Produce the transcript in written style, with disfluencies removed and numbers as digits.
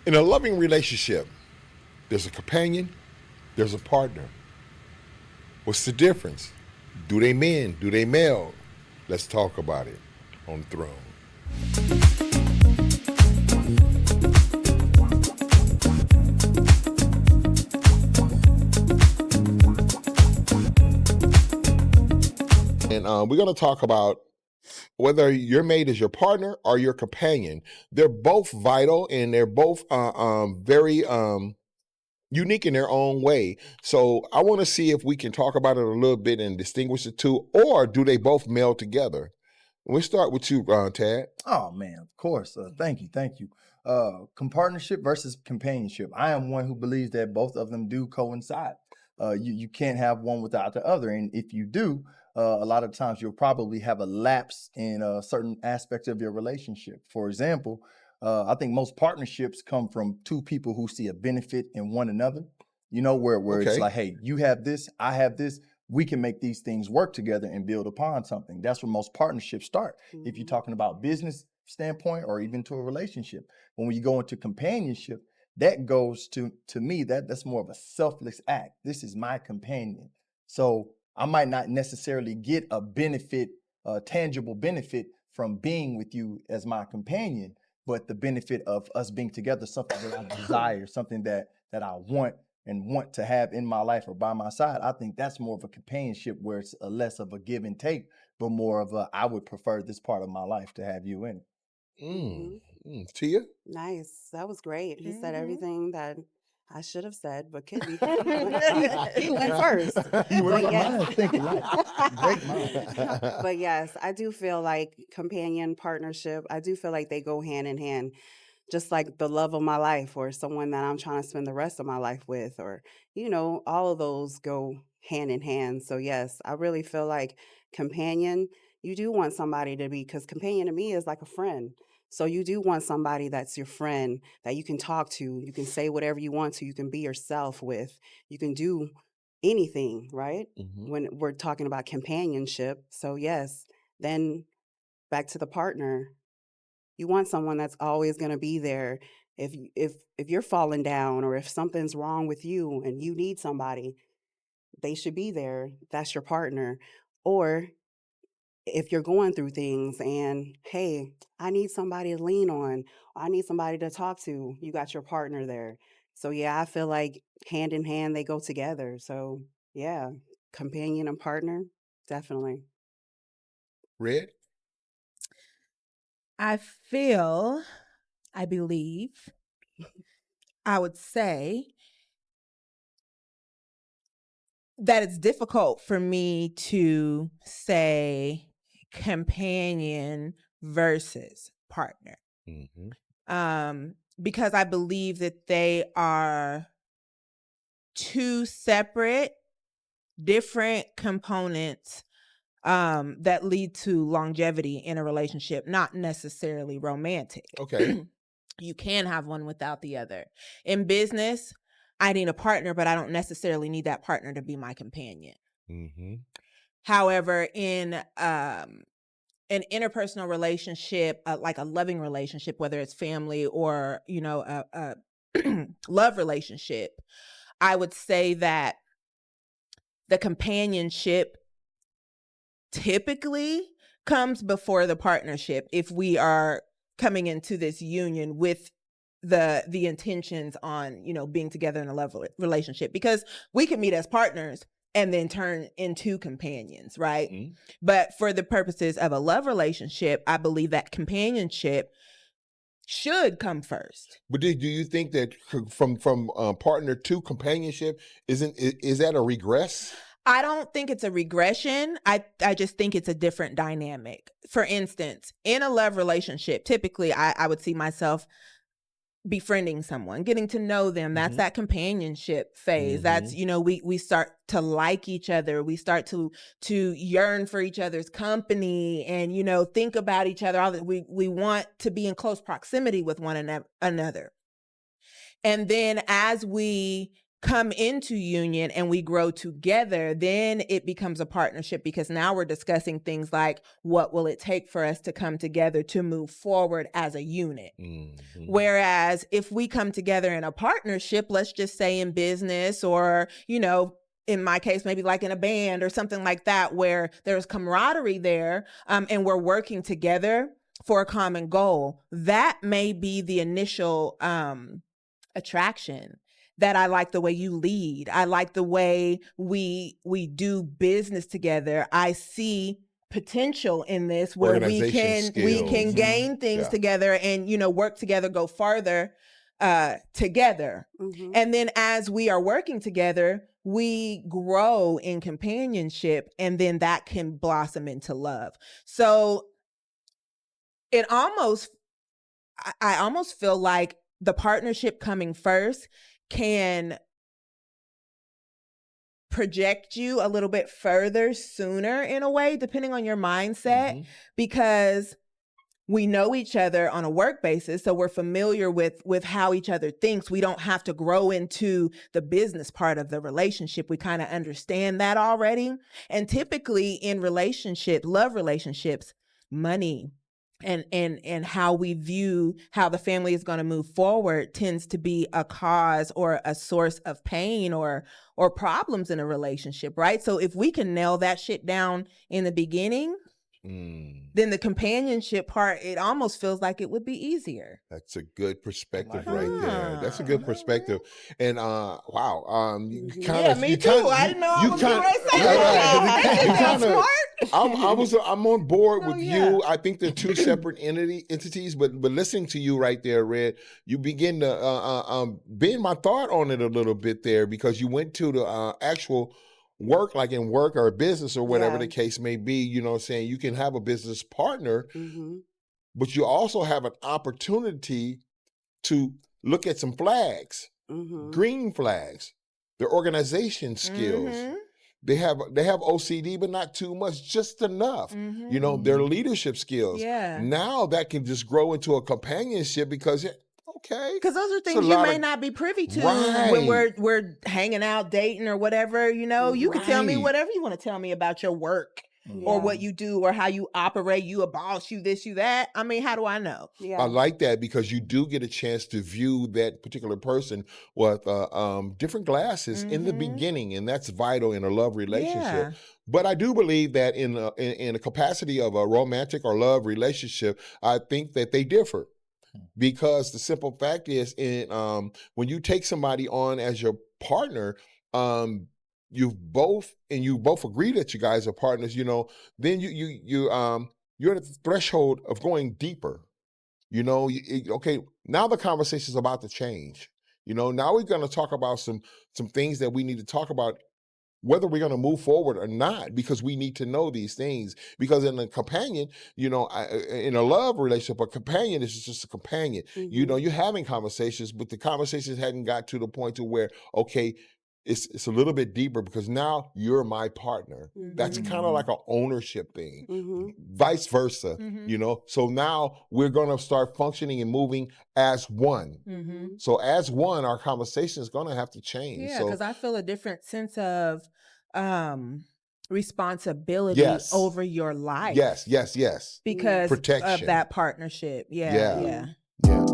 In a loving relationship, there's a companion, there's a partner. What's the difference? Do they men? Do they male? Let's talk about it on the throne. And we're going to talk about whether your mate is your partner or your companion. They're both vital and they're both very unique in their own way. So I want to see if we can talk about it a little bit and distinguish the two, or do they both meld together? We'll start with you, Tad. Oh man, of course. Thank you. Compartnership versus companionship. I am one who believes that both of them do coincide. You can't have one without the other, and if you do, a lot of times you'll probably have a lapse in certain aspects of your relationship. For example, I think most partnerships come from two people who see a benefit in one another. You know, where it's Okay. like, hey, you have this, I have this. We can make these things work together and build upon something. That's where most partnerships start. If you're talking about business standpoint or even to a relationship. When you go into companionship, that goes to me, that's more of a selfless act. This is my companion. So I might not necessarily get a benefit, a tangible benefit from being with you as my companion, but the benefit of us being together, something that I desire, something that I want to have in my life or by my side. I think that's more of a companionship where it's a less of a give and take, but more of a, I would prefer this part of my life to have you in it. Tia? Nice. That was great. He said Mhm. everything that I should have said, but Kid, he He went first. You But great yes. minds think alike. Great minds. But yes, I do feel like companion partnership, I do feel like they go hand in hand, just like the love of my life or someone that I'm trying to spend the rest of my life with, or, all of those go hand in hand. So yes, I really feel like companion, you do want somebody to be, because companion to me is like a friend. So you do want somebody that's your friend that you can talk to, you can say whatever you want to, you can be yourself with, you can do anything, right? When we're talking about companionship. So yes, then back to the partner. You want someone that's always going to be there. If you're falling down or if something's wrong with you and you need somebody, they should be there. That's your partner. Or if you're going through things and hey, I need somebody to lean on, I need somebody to talk to, you got your partner there. So yeah, I feel like hand in hand they go together. So yeah, companion and partner, definitely. Red? I believe, I would say that it's difficult for me to say companion versus partner. Because I believe that they are two separate, different components that lead to longevity in a relationship, not necessarily romantic. Okay. You can have one without the other. In business, I need a partner, but I don't necessarily need that partner to be my companion. However, in an interpersonal relationship, like a loving relationship, whether it's family or, a love relationship, I would say that the companionship typically comes before the partnership if we are coming into this union with the intentions on, being together in a love relationship, because we can meet as partners and then turn into companions, right? But for the purposes of a love relationship, I believe that companionship should come first. But do you think that from partner to companionship is that a regress? I don't think it's a regression. I just think it's a different dynamic. For instance, in a love relationship, typically I would see myself befriending someone, getting to know them. That's that companionship phase. That's, we start to like each other. We start to yearn for each other's company and, think about each other. All that we want to be in close proximity with one another. And then as we come into union and we grow together, then it becomes a partnership, because now we're discussing things like, what will it take for us to come together to move forward as a unit? Mhm. Whereas if we come together in a partnership, let's just say in business, or, you know, in my case, maybe like in a band or something like that, where there's camaraderie there, and we're working together for a common goal, that may be the initial attraction. That I like the way you lead. I like the way we do business together. I see potential in this where we Organization can skills. gain things Yeah. together and, you know, work together, go farther together. Mhm. And then as we are working together, we grow in companionship, and then that can blossom into love. So it almost, I almost feel like the partnership coming first can project you a little bit further sooner, in a way, depending on your mindset, Mhm. because we know each other on a work basis, so we're familiar with how each other thinks. We don't have to grow into the business part of the relationship. We kind of understand that already. And typically in love relationships, money and how we view how the family is going to move forward tends to be a cause or a source of pain or problems in a relationship, right? So if we can nail that shit down in the beginning, then the companionship part, it almost feels like it would be easier. That's a good perspective like right that. there. That's a good Huh. perspective. And wow, you Mhm. kind Yeah, of me too. I didn't know I was kind gonna say right, that. you That sounds kind of. smart. I'm on board Oh, with yeah. you. I think they're two separate entities, but listening to you right there, Red, you begin to bend my thought on it a little bit there, because you went to the actual work, like in work or business or whatever Yeah. the case may be. You know what I'm saying? You can have a business partner, Mhm. but you also have an opportunity to look at some flags, Mhm. green flags, their organization skills. Mhm. They have OCD, but not too much, just enough. Mhm. You know, their leadership skills. Yeah. Now that can just grow into a companionship, because okay, Because those are it's a things you lot may of- not be privy to when Right. we're hanging out, dating, or whatever. You know, you can tell me Right. whatever you want to tell me about your work or Yeah. what you do or how you operate. You a boss, you this, you that. I mean, how do I know? I Yeah. like that, because you do get a chance to view that particular person with different glasses in the Mhm. beginning, and that's vital in a love relationship. Yeah. But I do believe that in a capacity of a romantic or love relationship, I think that they differ, because the simple fact is, when you take somebody on as your partner, you both agree that you guys are partners. You know, then you're at the threshold of going deeper. You know, okay, now the conversation is about to change. You know, now we're going to talk about some things that we need to talk about, whether we're going to move forward or not, because we need to know these things. Because in a companion, you know, in a love relationship, a companion is just a companion. You know, Mhm. you're having conversations, but the conversations hadn't got to the point to where, okay, it's a little bit deeper, because now you're my partner. That's Mhm. kind of like an ownership thing, Mhm. vice versa. Mhm. You know, so now we're going to start functioning and moving as one. Mhm. So as one, our conversation is going to have to change. Yeah, So because I feel a different sense of responsibility yes, over your life yes, because of protection. that partnership. Yeah, Yeah. yeah. Yeah.